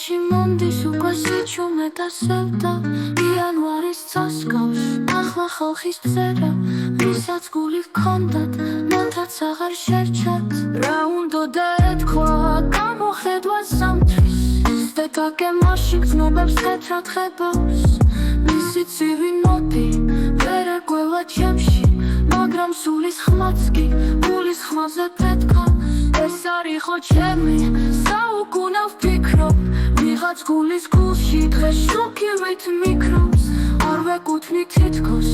ხელში მომდის უკვე სიჩუმე და სევდა იანვარის წასკავს ახლა ხალხის ბზერა ვისაც გული ჰქონდათ მათაც აღარ შერჩათ რა უნდოდა ეთქვა გამოხედვა სამთვის დედაგემაში გრძნობებს თეთრად მისი ცივი ნოტი ვერ ეგველა ჩემში მაგრამ სულის ხმაც კი გულის ხმაზე პეთქა ეს არისო ჩემი საუკუნა ვფიქრობ ვიღაც გულის გულში დღეს შუქივით მიკრობს არ ვეკუთვნი თითქოს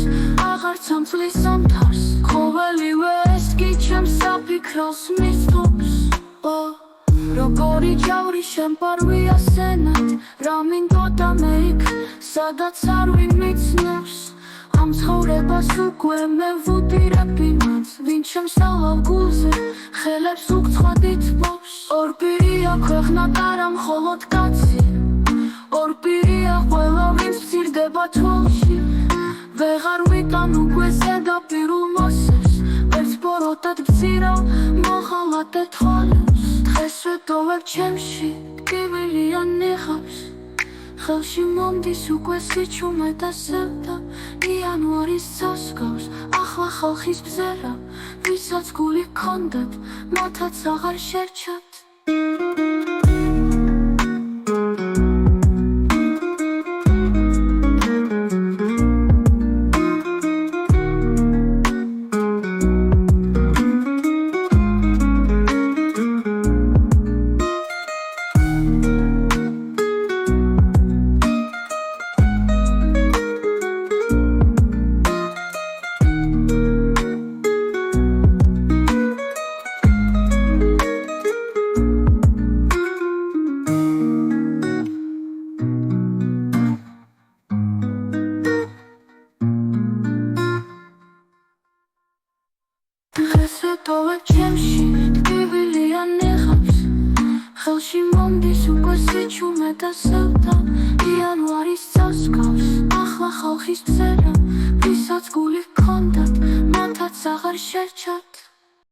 აღარც ამწლის ამთარს ყოველივე ეს კი ჩემს საფიქროს მისდობს როგორი ჯავრი შემპარვია სენად რა მინდოდა მე იქ სადაც არ ვიმიცნობს ამ ცხოვრებას უკვე მე ვუდირები მათ ვინ შემსალავ გულზე ხელებს უგწყდით მობს ორ პირია ქვეყნა და რა მხოლოდ კაცი ორ პირია ყველა ვინც მცირდება თვალში ვეღარ ვიტან უკვე ზედაპირულ მოსეს ვერც ბოროტად გძირავ მოღალატე თვალებს დღეს ვეტოვებ ჩემში ტკივილია ნიღავს ხელში მომდის უკვე სიჩუმე და სევდა იანვარის წასკავს ახლა ხალხის ბზერა ვისაც გული ჰქონდათ მათაც აღარ შერჩათ ვეტოვებ ჩემში ტკივილია ნიღავს ხელში მომდის უკვე სიჩუმე და სევდა იანვარის წასკავს ახლა ხალხის ბზერა ვისაც გული ჰქონდათ მათაც აღარ შერჩათ